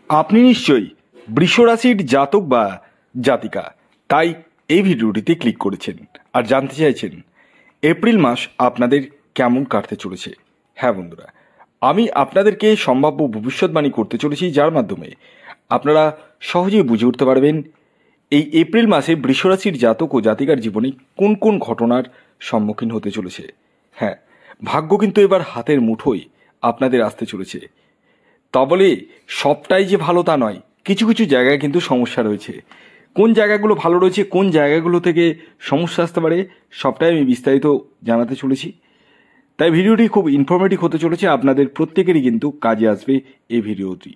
আপনি নিশ্চয়ই বৃষ রাশির জাতক বা জাতিকা, তাই এই ভিডিওটিতে ক্লিক করেছেন আর জানতে চাইছেন এপ্রিল মাস আপনাদের কেমন কাটতে চলেছে। হ্যাঁ বন্ধুরা, আমি আপনাদেরকে সম্ভাব্য ভবিষ্যৎবাণী করতে চলেছি, যার মাধ্যমে আপনারা সহজেই বুঝে উঠতে পারবেন এই এপ্রিল মাসে বৃষ রাশির জাতক ও জাতিকার জীবনে কোন কোন ঘটনার সম্মুখীন হতে চলেছে। হ্যাঁ, ভাগ্য কিন্তু এবার হাতের মুঠোয় আপনাদের আসতে চলেছে। তা বলে সবটাই যে ভালো তা নয়, কিছু কিছু জায়গায় কিন্তু সমস্যা রয়েছে। কোন জায়গাগুলো ভালো রয়েছে, কোন জায়গাগুলো থেকে সমস্যা আসতে পারে, সবটাই আমি বিস্তারিত জানাতে চলেছি। তাই ভিডিওটি খুব ইনফরমেটিভ হতে চলেছে, আপনাদের প্রত্যেকেরই কিন্তু কাজে আসবে এই ভিডিওটি।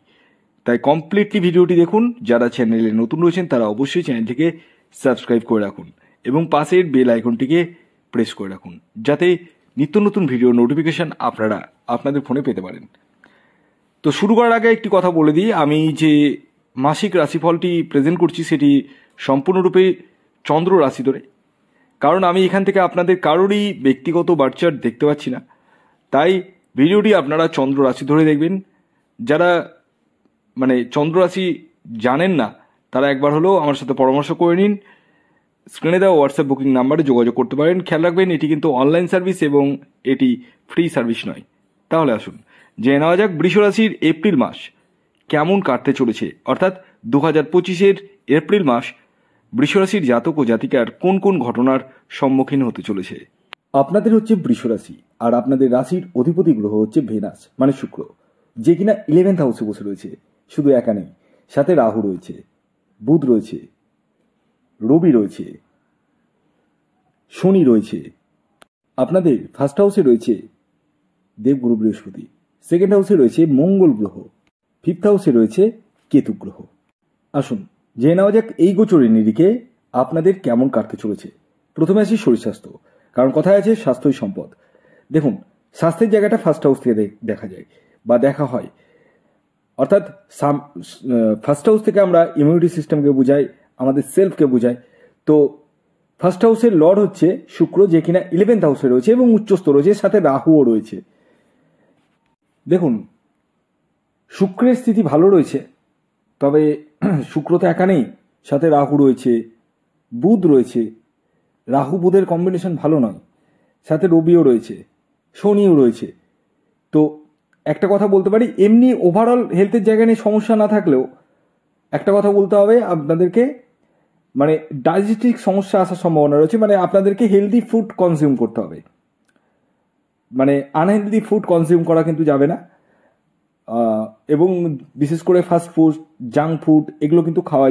তাই কমপ্লিটলি ভিডিওটি দেখুন। যারা চ্যানেলে নতুন রয়েছেন তারা অবশ্যই চ্যানেলটিকে সাবস্ক্রাইব করে রাখুন এবং পাশের বেল আইকনটিকে প্রেস করে রাখুন, যাতে নিত্য নতুন ভিডিও নোটিফিকেশান আপনারা আপনাদের ফোনে পেতে পারেন। তো শুরু করার আগে একটি কথা বলে দিই, আমি যে মাসিক রাশিফলটি প্রেজেন্ট করছি সেটি সম্পূর্ণরূপে চন্দ্র রাশি ধরে, কারণ আমি এখান থেকে আপনাদের কারোরই ব্যক্তিগত বার্থ চার্ট দেখতে পাচ্ছি না। তাই ভিডিওটি আপনারা চন্দ্র রাশি ধরে দেখবেন। যারা চন্দ্র রাশি জানেন না তারা একবার হলেও আমার সাথে পরামর্শ করে নিন। স্ক্রিনে দেওয়া হোয়াটসঅ্যাপ বুকিং নাম্বারে যোগাযোগ করতে পারেন। খেয়াল রাখবেন এটি কিন্তু অনলাইন সার্ভিস এবং এটি ফ্রি সার্ভিস নয়। তাহলে আসুন জেনে নেওয়া যাক বৃষ রাশির এপ্রিল মাস কেমন কাটতে চলেছে, অর্থাৎ 2025-এর এপ্রিল মাস বৃষ রাশির জাতক ও জাতিকার কোন কোন ঘটনার সম্মুখীন হতে চলেছে। আপনাদের হচ্ছে বৃষ রাশি, আর আপনাদের রাশির অধিপতি গ্রহ হচ্ছে ভেনাস মানে শুক্র, যে কিনা 11th হাউসে বসে রয়েছে। শুধু একা নেই, সাথে রাহু রয়েছে, বুধ রয়েছে, রবি রয়েছে, শনি রয়েছে। আপনাদের ফার্স্ট হাউসে রয়েছে দেবগুরু বৃহস্পতি, সেকেন্ড হাউসে রয়েছে মঙ্গল গ্রহ, ফিফথ হাউসে রয়েছে কেতু গ্রহ। আসুন জেনে নেওয়া যাক এই গোচরের নিরিখে আপনাদের কেমন কাটতে চলেছে। প্রথমে আসি শরীর স্বাস্থ্য, কারণ কথায় আছে স্বাস্থ্যই সম্পদ। দেখুন, স্বাস্থ্যের জায়গাটা ফার্স্ট হাউস থেকে দেখা যায় বা দেখা হয়, অর্থাৎ ফার্স্ট হাউস থেকে আমরা ইমিউনিটি সিস্টেমকে বোঝাই, আমাদের সেলফকে বোঝাই। তো ফার্স্ট হাউসের লর্ড হচ্ছে শুক্র, যে কিনা 11th হাউসে রয়েছে এবং উচ্চস্থ রয়েছে, সাথে রাহুও রয়েছে। দেখুন, শুক্রের স্থিতি ভালো রয়েছে, তবে শুক্র তো একা নেই, সাথে রাহু রয়েছে, বুধ রয়েছে। রাহু বুধের কম্বিনেশন ভালো নয়, সাথে রবিও রয়েছে, শনিও রয়েছে। তো একটা কথা বলতে পারি, এমনি ওভারঅল হেলথের জায়গা নিয়ে সমস্যা না থাকলেও একটা কথা বলতে হবে আপনাদেরকে, ডাইজেস্টিক সমস্যা আসার সম্ভাবনা রয়েছে। আপনাদেরকে হেলদি ফুড কনজিউম করতে হবে, আনহেলদি ফুড কনজিউম করা কিন্তু যাবে না। এবং বিশেষ করে ফাস্ট ফুড, জাঙ্ক ফুড এগুলো কিন্তু খাওয়া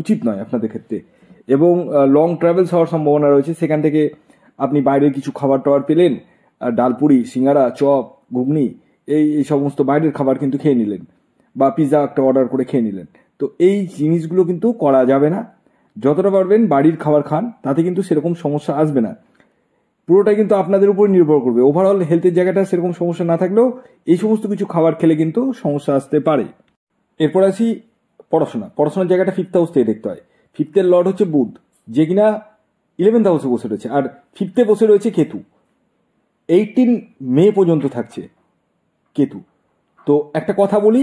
উচিত নয় আপনাদের ক্ষেত্রে। এবং লং ট্রাভেলস হওয়ার সম্ভাবনা রয়েছে, সেখান থেকে আপনি বাইরের কিছু খাবার টাবার পেলেন, ডালপুরি, সিঙ্গারা, চপ, ঘুগনি, এই সমস্ত বাইরের খাবার কিন্তু খেয়ে নিলেন, বা পিৎজা একটা অর্ডার করে খেয়ে নিলেন। তো এই জিনিসগুলো কিন্তু করা যাবে না। যতটা পারবেন বাড়ির খাবার খান, তাতে কিন্তু সেরকম সমস্যা আসবে না। পুরোটাই কিন্তু আপনাদের উপর নির্ভর করবে। ওভারঅল হেলথের জায়গাটা সেরকম সমস্যা না থাকলেও এই সমস্ত কিছু খাবার খেলে কিন্তু সমস্যা আসতে পারে। এরপর আসি পড়াশোনার জায়গাটা ফিফথ হাউস থেকে দেখতে হয়। ফিফথের লর্ড হচ্ছে বুধ, যে কিনা 11th হাউসে বসে রয়েছে, আর ফিফথে বসে রয়েছে কেতু। 18 মে পর্যন্ত থাকছে কেতু। তো একটা কথা বলি,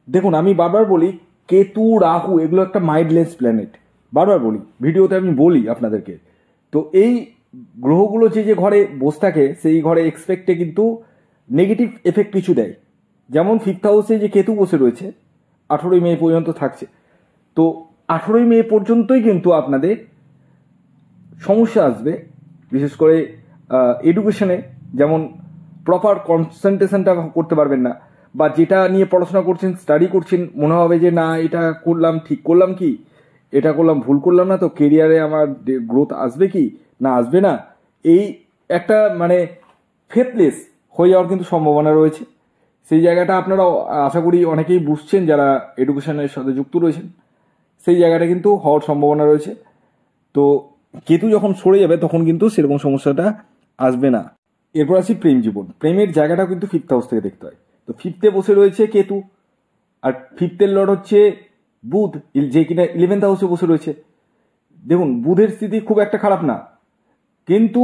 দেখুন আমি বারবার বলি কেতু, রাহু এগুলো একটা মাইন্ডলেস প্ল্যানেট, বারবার বলি ভিডিওতে, আমি বলি আপনাদেরকে। তো এই গ্রহগুলো যে ঘরে বসে থাকে, সেই ঘরে এক্সপেক্টে কিন্তু নেগেটিভ এফেক্ট কিছু দেয়। যেমন ফিফথ হাউসে যে কেতু বসে রয়েছে 18ই মে পর্যন্ত থাকছে। তো 18ই মে পর্যন্তই কিন্তু আপনাদের সমস্যা আসবে, বিশেষ করে এডুকেশনে। যেমন প্রপার কনসেন্ট্রেশনটা করতে পারবেন না, বা যেটা নিয়ে পড়াশোনা করছেন, স্টাডি করছেন, মনে হবে যে না এটা করলাম ঠিক করলাম কি, এটা করলাম ভুল করলাম না, তো কেরিয়ারে আমার গ্রোথ আসবে কি না আসবে না, এই একটা ফেথলেস হয়ে যাওয়ার কিন্তু সম্ভাবনা রয়েছে। সেই জায়গাটা আপনারা আশা করি অনেকেই বুঝছেন যারা এডুকেশনের সাথে যুক্ত রয়েছেন, সেই জায়গাটা কিন্তু হওয়ার সম্ভাবনা রয়েছে। তো কেতু যখন সরে যাবে তখন কিন্তু সেরকম সমস্যাটা আসবে না। এরপর আসি প্রেম জীবন। প্রেমের জায়গাটা কিন্তু ফিফথ হাউস থেকে দেখতে হয়। তো ফিফথে বসে রয়েছে কেতু, আর ফিফথের লর্ড হচ্ছে বুধ, যে কিনা 11th হাউসে বসে রয়েছে। দেখুন, বুধের স্থিতি খুব একটা খারাপ না, কিন্তু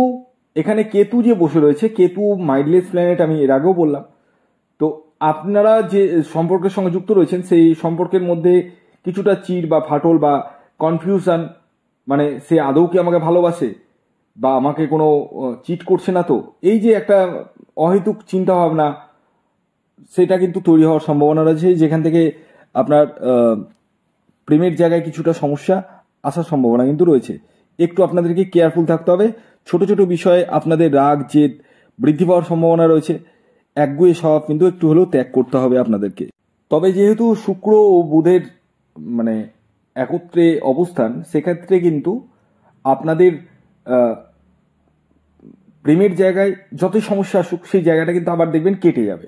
এখানে কেতু যে বসে রয়েছে, কেতু মাইন্ডলেস প্ল্যানেট, আমি এর আগেও বললাম। তো আপনারা যে সম্পর্কের সঙ্গে যুক্ত রয়েছেন সেই সম্পর্কের মধ্যে কিছুটা চিড় বা ফাটল বা কনফিউশন, মানে সে আদৌ কি আমাকে ভালোবাসে বা আমাকে কোনো চিট করছে না তো, এই যে একটা অহেতুক চিন্তা ভাবনা, সেটা কিন্তু তৈরি হওয়ার সম্ভাবনা রয়েছে, যেখান থেকে আপনার প্রেমের জায়গায় কিছুটা সমস্যা আসার সম্ভাবনা কিন্তু রয়েছে। একটু আপনাদেরকে কেয়ারফুল থাকতে হবে। ছোট ছোট বিষয়ে আপনাদের রাগ জেদ বৃদ্ধি পাওয়ার সম্ভাবনা রয়েছে। একগুঁয়ে স্বভাব কিন্তু একটু হলেও ত্যাগ করতে হবে আপনাদেরকে। তবে যেহেতু শুক্র ও বুধের মানে একত্রে অবস্থান, সেক্ষেত্রে কিন্তু আপনাদের প্রেমের জায়গায় যতই সমস্যা আসুক সেই জায়গাটা কিন্তু আবার দেখবেন কেটে যাবে।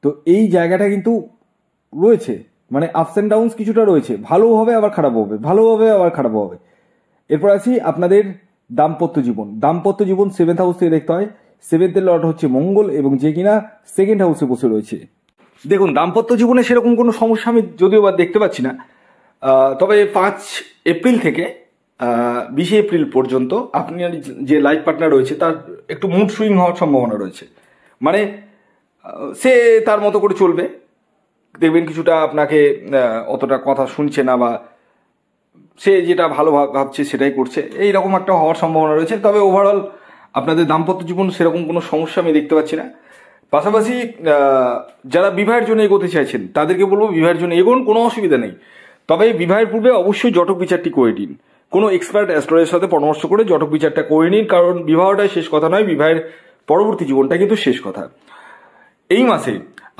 তো এই জায়গাটা কিন্তু রয়েছে, মানে আপস অ্যান্ড ডাউনস কিছুটা রয়েছে, ভালো হবে আবার খারাপ হবে, ভালো হবে আবার খারাপ হবে। এরপর আছি আপনাদের দাম্পত্য জীবন। দাম্পত্য জীবন 7th হাউস থেকে দেখতে হয়। 7th লর্ড হচ্ছে মঙ্গল এবং যে কিনা 2nd হাউসে বসে রয়েছে। দেখুন, দাম্পত্য জীবনে সেরকম কোনো সমস্যা আমি যদিও বা দেখতে পাচ্ছি না, তবে 5 এপ্রিল থেকে 20 এপ্রিল পর্যন্ত আপনার যে লাইফ পার্টনার রয়েছে তার একটু মুড সুইং হওয়ার সম্ভাবনা রয়েছে। মানে সে তার মতো করে চলবে, দেখবেন কিছুটা আপনাকে অতটা কথা শুনছে না বা সে যেটা ভালো ভাবছে সেটাই করছে, এইরকম একটা হওয়ার সম্ভাবনা রয়েছে। তবে ওভারঅল আপনাদের দাম্পত্য জীবন সেরকম কোনো সমস্যা আমি দেখতে পাচ্ছি না। পাশাপাশি যারা বিবাহের জন্য এগোতে চাইছেন তাদেরকে বলবো বিবাহের জন্য এগোন, কোনো অসুবিধা নেই। তবে বিবাহের পূর্বে অবশ্যই জটক বিচারটি করে নিন, কোনো এক্সপার্ট অ্যাস্ট্রোলজারের সাথে পরামর্শ করে জটক বিচারটা করে নিন, কারণ বিবাহটাই শেষ কথা নয়, বিবাহের পরবর্তী জীবনটা কিন্তু শেষ কথা। এই মাসে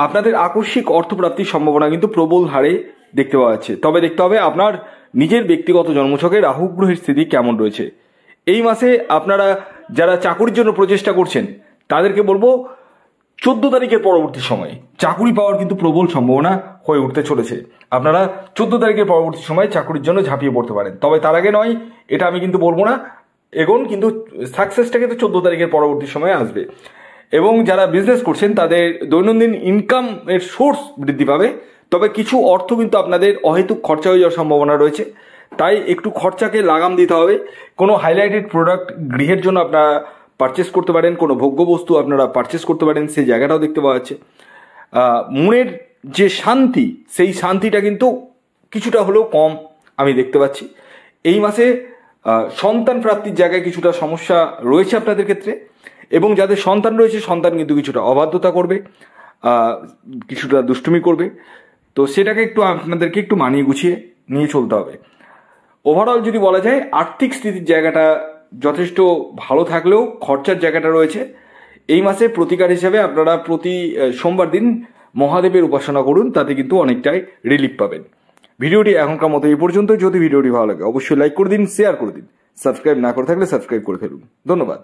আপনাদের আকস্মিক অর্থপ্রাপ্তির সম্ভাবনা কিন্তু প্রবল হারে দেখতে পাওয়া যাচ্ছে। তবে দেখতে হবে আপনার নিজের ব্যক্তিগত জন্মছকে রাহু গ্রহের স্থিতি কেমন রয়েছে। এই মাসে আপনারা যারা চাকরির জন্য প্রচেষ্টা করছেন তাদেরকে বলবো 14 তারিখের পরবর্তী সময়ে চাকরি পাওয়ার কিন্তু প্রবল সম্ভাবনা হয়ে উঠতে চলেছে। আপনারা 14 তারিখের পরবর্তী সময়ে চাকরির জন্য ঝাঁপিয়ে পড়তে পারেন। তবে তার আগে নয়, এটা আমি কিন্তু বলবো না এগোন, কিন্তু সাকসেসটা কিন্তু 14 তারিখের পরবর্তী সময়ে আসবে। এবং যারা বিজনেস করছেন তাদের দৈনন্দিন ইনকাম এর সোর্স বৃদ্ধি পাবে। তবে কিছু অর্থ কিন্তু আপনাদের অহেতুক খরচা হয়ে যাওয়ার সম্ভাবনা রয়েছে, তাই একটু খরচাকে লাগাম দিতে হবে। কোনো হাইলাইটেড প্রোডাক্ট গৃহের জন্য আপনারা পারচেস করতে পারেন, কোনো ভোগ্য বস্তু আপনারা পারচেস করতে পারেন, সেই জায়গাটাও দেখতে পাওয়া যাচ্ছে। মনের যে শান্তি, সেই শান্তিটা কিন্তু কিছুটা হলেও কম আমি দেখতে পাচ্ছি। এই মাসে সন্তান প্রাপ্তির জায়গায় কিছুটা সমস্যা রয়েছে আপনাদের ক্ষেত্রে, এবং যাদের সন্তান রয়েছে সন্তান কিন্তু কিছুটা অবাধ্যতা করবে, কিছুটা দুষ্টুমি করবে। তো সেটাকে একটু আপনাদেরকে একটু মানিয়ে গুছিয়ে নিয়ে চলতে হবে। ওভারঅল যদি বলা যায় আর্থিক স্থিতির জায়গাটা যথেষ্ট ভালো থাকলেও খরচার জায়গাটা রয়েছে। এই মাসে প্রতিকার হিসেবে আপনারা প্রতি সোমবার দিন মহাদেবের উপাসনা করুন, তাতে কিন্তু অনেকটাই রিলিফ পাবেন। ভিডিওটি এখনকার মতো এই পর্যন্ত। যদি ভিডিওটি ভালো লাগে অবশ্যই লাইক করে দিন, শেয়ার করে দিন, সাবস্ক্রাইব না করে থাকলে সাবস্ক্রাইব করে ফেলুন। ধন্যবাদ।